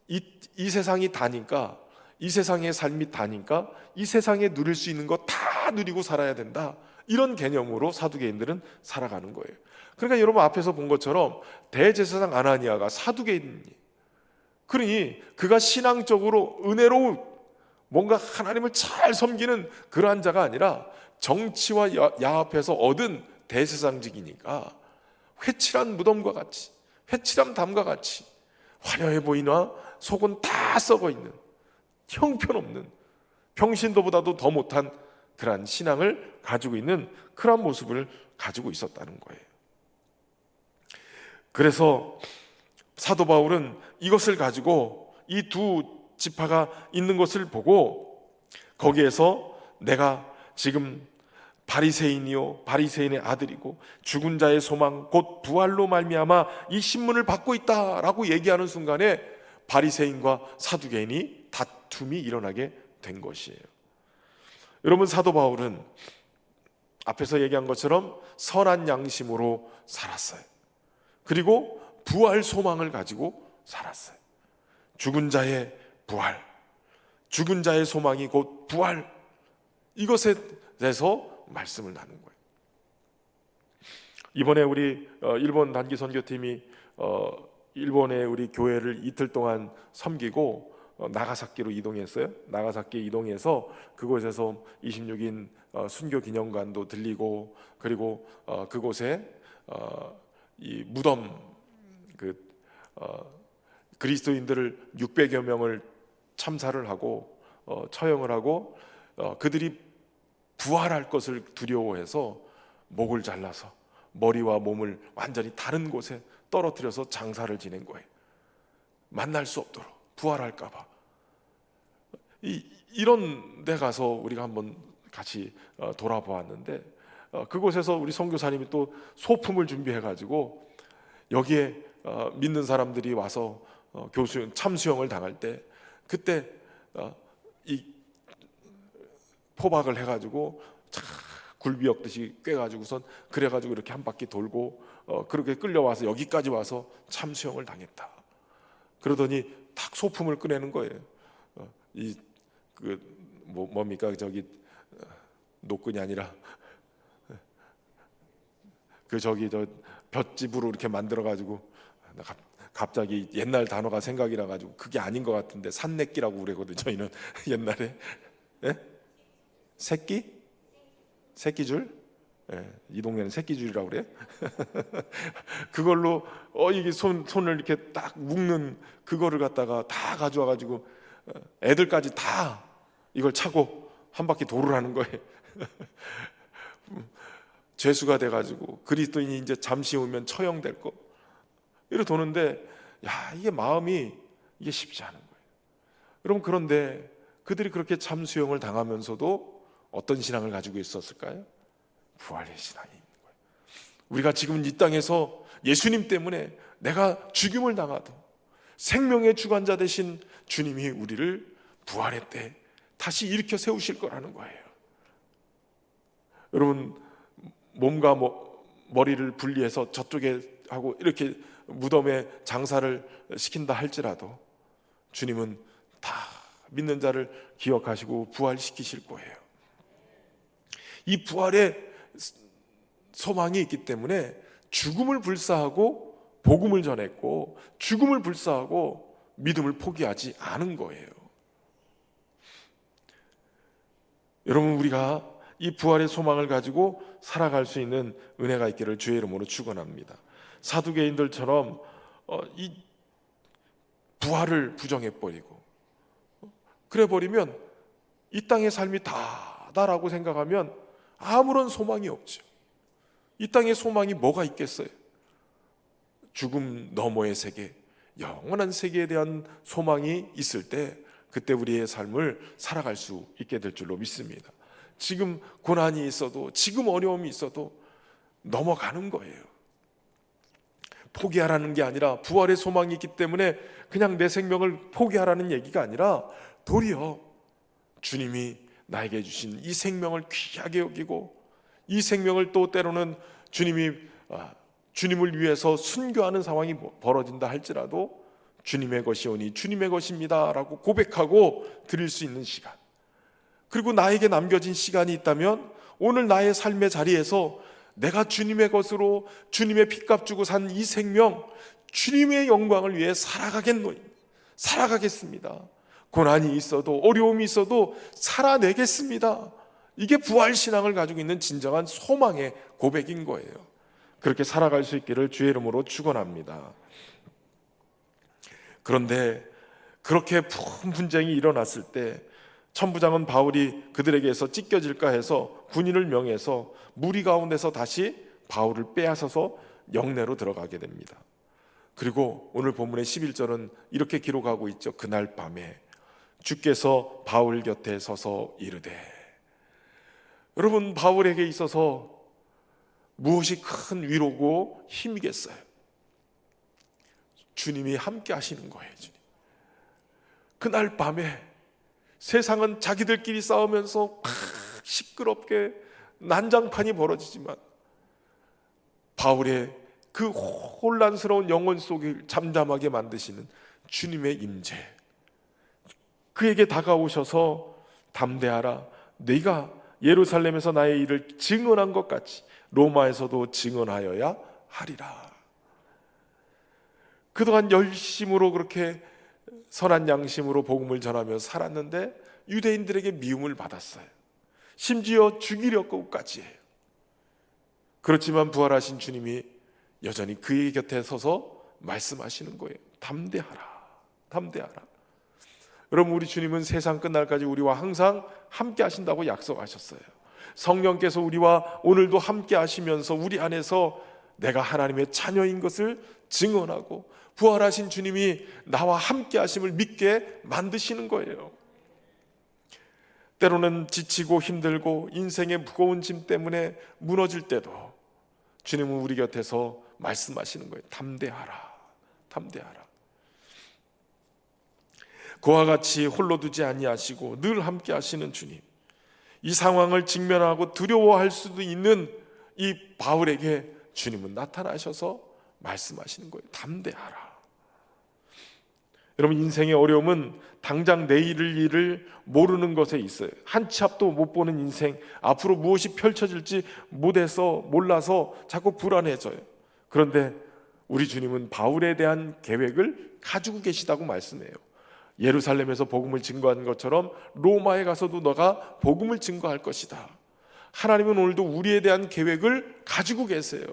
이 세상이 다니까, 이 세상의 삶이 다니까 이 세상에 누릴 수 있는 거 다 누리고 살아야 된다, 이런 개념으로 사두개인들은 살아가는 거예요. 그러니까 여러분 앞에서 본 것처럼 대제사장 아나니아가 사두개인이에요. 그러니 그가 신앙적으로 은혜로운 뭔가 하나님을 잘 섬기는 그러한 자가 아니라 정치와 야합해서 얻은 대제사장직이니까 회칠한 무덤과 같이, 회칠한 담과 같이 화려해 보이나 속은 다 썩어 있는, 형편없는, 평신도보다도 더 못한 그러한 신앙을 가지고 있는 그러한 모습을 가지고 있었다는 거예요. 그래서 사도 바울은 이것을 가지고 이 두 지파가 있는 것을 보고 거기에서 내가 지금 바리새인이요 바리새인의 아들이고 죽은 자의 소망 곧 부활로 말미암아 이 신문을 받고 있다라고 얘기하는 순간에 바리새인과 사두개인이 다툼이 일어나게 된 것이에요. 여러분, 사도 바울은 앞에서 얘기한 것처럼 선한 양심으로 살았어요. 그리고 부활 소망을 가지고 살았어요. 죽은 자의 부활, 죽은 자의 소망이 곧 부활, 이것에 대해서 말씀을 나눈 거예요. 이번에 우리 일본 단기 선교팀이 일본의 우리 교회를 이틀 동안 섬기고 나가사키로 이동했어요. 나가사키 이동해서 그곳에서 26인 순교 기념관도 들리고, 그리고 그곳에 이 무덤, 그리스도인들을 600여 명을 참사를 하고 처형을 하고 그들이 부활할 것을 두려워해서 목을 잘라서 머리와 몸을 완전히 다른 곳에 떨어뜨려서 장사를 지낸 거예요. 만날 수 없도록, 부활할까 봐. 이런 데 가서 우리가 한번 같이 돌아보았는데, 그곳에서 우리 선교사님이 또 소품을 준비해 가지고 여기에 믿는 사람들이 와서 참수형을 당할 때, 그때 이 포박을 해가지고 굴비역듯이 꿰가지고선 그래가지고 이렇게 한 바퀴 돌고 그렇게 끌려와서 여기까지 와서 참수형을 당했다. 그러더니 딱 소품을 꺼내는 거예요. 뭡니까, 저기 노끈이 아니라 저 볏짚으로 이렇게 만들어 가지고, 갑자기 옛날 단어가 생각이 나가지고 그게 아닌 것 같은데 산내끼라고 그러거든요. 저희는 옛날에. 예? 새끼줄? 예, 이 동네는 새끼줄이라고 그래. 그걸로 이게 손을 이렇게 딱 묶는 그거를 갖다가 다 가져와 가지고 애들까지 다 이걸 차고 한 바퀴 도르라는 거예요. 죄수가 돼가지고 그리스도인이 이제 잠시 후면 처형될 거 이렇게 도는데, 이게 마음이 이게 쉽지 않은 거예요. 여러분, 그런데 그들이 그렇게 참수형을 당하면서도 어떤 신앙을 가지고 있었을까요? 부활의 신앙이 있는 거예요. 우리가 지금 이 땅에서 예수님 때문에 내가 죽임을 당하도 생명의 주관자 되신 주님이 우리를 부활의 때 다시 일으켜 세우실 거라는 거예요. 여러분, 몸과 머리를 분리해서 저쪽에 하고 이렇게 무덤에 장사를 시킨다 할지라도 주님은 다 믿는 자를 기억하시고 부활시키실 거예요. 이 부활의 소망이 있기 때문에 죽음을 불사하고 복음을 전했고, 죽음을 불사하고 믿음을 포기하지 않은 거예요. 여러분, 우리가 이 부활의 소망을 가지고 살아갈 수 있는 은혜가 있기를 주의 이름으로 축원합니다. 사두개인들처럼 이 부활을 부정해버리고 그래버리면 이 땅의 삶이 다다라고 생각하면 아무런 소망이 없죠. 이 땅의 소망이 뭐가 있겠어요? 죽음 너머의 세계, 영원한 세계에 대한 소망이 있을 때 그때 우리의 삶을 살아갈 수 있게 될 줄로 믿습니다. 지금 고난이 있어도, 지금 어려움이 있어도 넘어가는 거예요. 포기하라는 게 아니라, 부활의 소망이 있기 때문에 그냥 내 생명을 포기하라는 얘기가 아니라 도리어 주님이 나에게 주신 이 생명을 귀하게 여기고, 이 생명을 또 때로는 주님을 위해서 순교하는 상황이 벌어진다 할지라도 주님의 것이오니 주님의 것입니다 라고 고백하고 드릴 수 있는 시간, 그리고 나에게 남겨진 시간이 있다면 오늘 나의 삶의 자리에서 내가 주님의 것으로 주님의 핏값 주고 산 이 생명, 주님의 영광을 위해 살아가겠습니다. 고난이 있어도 어려움이 있어도 살아내겠습니다. 이게 부활신앙을 가지고 있는 진정한 소망의 고백인 거예요. 그렇게 살아갈 수 있기를 주의 이름으로 축원합니다. 그런데 그렇게 분쟁이 일어났을 때 천부장은 바울이 그들에게서 찢겨질까 해서 군인을 명해서 무리 가운데서 다시 바울을 빼앗아서 영내로 들어가게 됩니다. 그리고 오늘 본문의 11절은 이렇게 기록하고 있죠. 그날 밤에 주께서 바울 곁에 서서 이르되. 여러분, 바울에게 있어서 무엇이 큰 위로고 힘이겠어요? 주님이 함께 하시는 거예요. 주님. 그날 밤에 세상은 자기들끼리 싸우면서 시끄럽게 난장판이 벌어지지만 바울의 그 혼란스러운 영혼 속을 잠잠하게 만드시는 주님의 임재, 그에게 다가오셔서 담대하라, 네가 예루살렘에서 나의 일을 증언한 것 같이 로마에서도 증언하여야 하리라. 그동안 열심으로 그렇게 선한 양심으로 복음을 전하며 살았는데 유대인들에게 미움을 받았어요. 심지어 죽이려고까지 해요. 그렇지만 부활하신 주님이 여전히 그의 곁에 서서 말씀하시는 거예요. 담대하라, 담대하라. 여러분, 우리 주님은 세상 끝날까지 우리와 항상 함께 하신다고 약속하셨어요. 성령께서 우리와 오늘도 함께 하시면서 우리 안에서 내가 하나님의 자녀인 것을 증언하고 부활하신 주님이 나와 함께 하심을 믿게 만드시는 거예요. 때로는 지치고 힘들고 인생의 무거운 짐 때문에 무너질 때도 주님은 우리 곁에서 말씀하시는 거예요. 담대하라, 담대하라. 그와 같이 홀로 두지 아니하시고 늘 함께 하시는 주님, 이 상황을 직면하고 두려워할 수도 있는 이 바울에게 주님은 나타나셔서 말씀하시는 거예요. 담대하라. 여러분, 인생의 어려움은 당장 내일을 일을 모르는 것에 있어요. 한 치 앞도 못 보는 인생, 앞으로 무엇이 펼쳐질지 몰라서 자꾸 불안해져요. 그런데 우리 주님은 바울에 대한 계획을 가지고 계시다고 말씀해요. 예루살렘에서 복음을 증거한 것처럼 로마에 가서도 너가 복음을 증거할 것이다. 하나님은 오늘도 우리에 대한 계획을 가지고 계세요.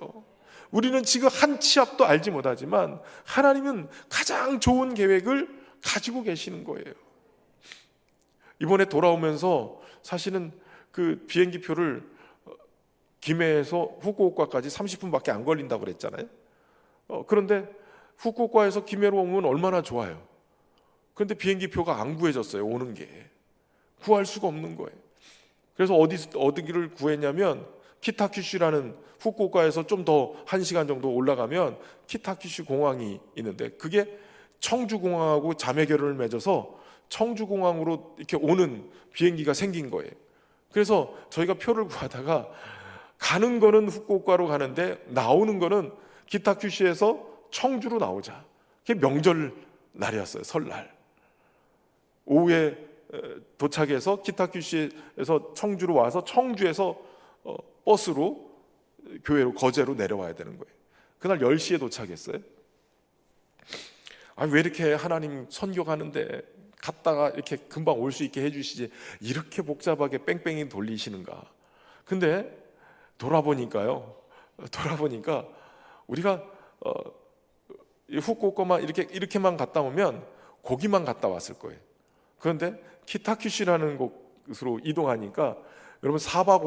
우리는 지금 한 치 앞도 알지 못하지만 하나님은 가장 좋은 계획을 가지고 계시는 거예요. 이번에 돌아오면서 사실은 그 비행기 표를 김해에서 후쿠오카까지 30분밖에 안 걸린다고 그랬잖아요. 그런데 후쿠오카에서 김해로 오면 얼마나 좋아요. 그런데 비행기 표가 안 구해졌어요. 오는 게 구할 수가 없는 거예요. 그래서 어디를 구했냐면 키타큐슈라는 후쿠오카에서 좀 더 1시간 정도 올라가면 키타큐슈 공항이 있는데 그게 청주공항하고 자매결연을 맺어서 청주공항으로 이렇게 오는 비행기가 생긴 거예요. 그래서 저희가 표를 구하다가 가는 거는 후쿠오카로 가는데 나오는 거는 키타큐슈에서 청주로 나오자. 그게 명절 날이었어요. 설날 오후에 도착해서 키타큐슈에서 청주로 와서 청주에서 버스로 교회로 거제로 내려와야 되는 거예요. 그날 10시에 도착했어요. 왜 이렇게 하나님 선교 가는데 갔다가 이렇게 금방 올 수 있게 해주시지 이렇게 복잡하게 뺑뺑이 돌리시는가. 근데 돌아보니까 우리가 후쿠오카만 이렇게만 갔다 오면 거기만 갔다 왔을 거예요. 그런데 키타큐슈라는 곳으로 이동하니까 여러분 4박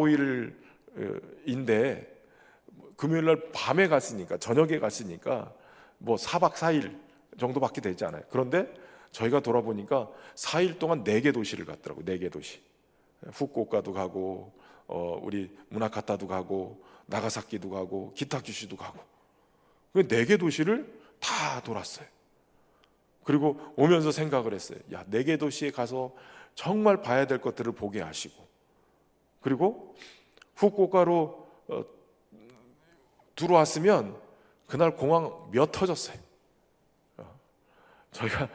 5일인데 금요일날 밤에 갔으니까 저녁에 갔으니까 뭐 4박 4일 정도밖에 되지 않아요. 그런데 저희가 돌아보니까 4일 동안 4개 도시를 갔더라고요. 4개 도시. 후쿠오카도 가고 우리 무나카타도 가고 나가사키도 가고 키타큐슈도 가고 4개 도시를 다 돌았어요. 그리고 오면서 생각을 했어요. 4개 도시에 가서 정말 봐야 될 것들을 보게 하시고 그리고 후쿠오카로 들어왔으면 그날 공항 몇 터졌어요. 저희가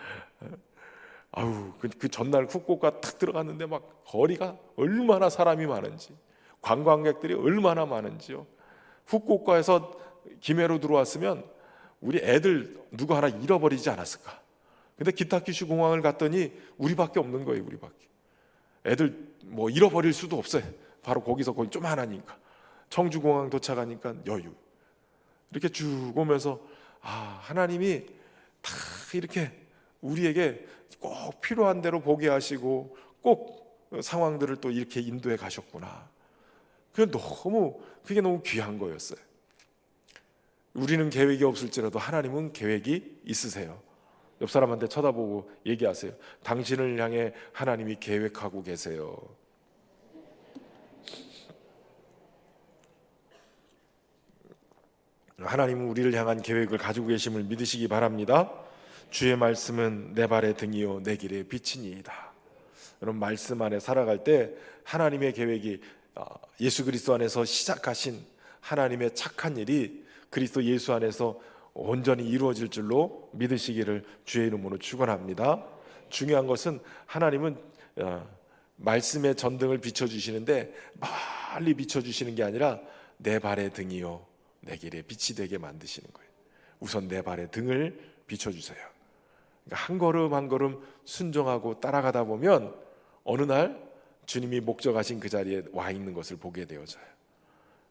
그 전날 후쿠오카 탁 들어갔는데 막 거리가 얼마나 사람이 많은지 관광객들이 얼마나 많은지요. 후쿠오카에서 김해로 들어왔으면 우리 애들 누구 하나 잃어버리지 않았을까. 근데 키타큐슈 공항을 갔더니 우리밖에 없는 거예요. 우리밖에. 애들 뭐 잃어버릴 수도 없어요. 바로 거기 조만하니까. 청주공항 도착하니까 여유. 이렇게 쭉 오면서 하나님이 다 이렇게 우리에게 꼭 필요한 대로 보게 하시고 꼭 상황들을 또 이렇게 인도해 가셨구나. 그게 너무 귀한 거였어요. 우리는 계획이 없을지라도 하나님은 계획이 있으세요. 옆 사람한테 쳐다보고 얘기하세요. 당신을 향해 하나님이 계획하고 계세요. 하나님은 우리를 향한 계획을 가지고 계심을 믿으시기 바랍니다. 주의 말씀은 내 발의 등이요 내 길의 빛이니이다. 여러분, 말씀 안에 살아갈 때 하나님의 계획이 예수 그리스도 안에서 시작하신 하나님의 착한 일이 그리스도 예수 안에서 온전히 이루어질 줄로 믿으시기를 주의 이름으로 축원합니다. 중요한 것은 하나님은 말씀의 전등을 비춰주시는데 멀리 비춰주시는 게 아니라 내 발의 등이요 내 길에 빛이 되게 만드시는 거예요. 우선 내 발의 등을 비춰주세요. 그러니까 한 걸음 한 걸음 순종하고 따라가다 보면 어느 날 주님이 목적하신 그 자리에 와 있는 것을 보게 되어져요.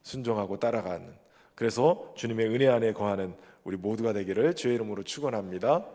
순종하고 따라가는. 그래서 주님의 은혜 안에 거하는 우리 모두가 되기를 주의 이름으로 축원합니다.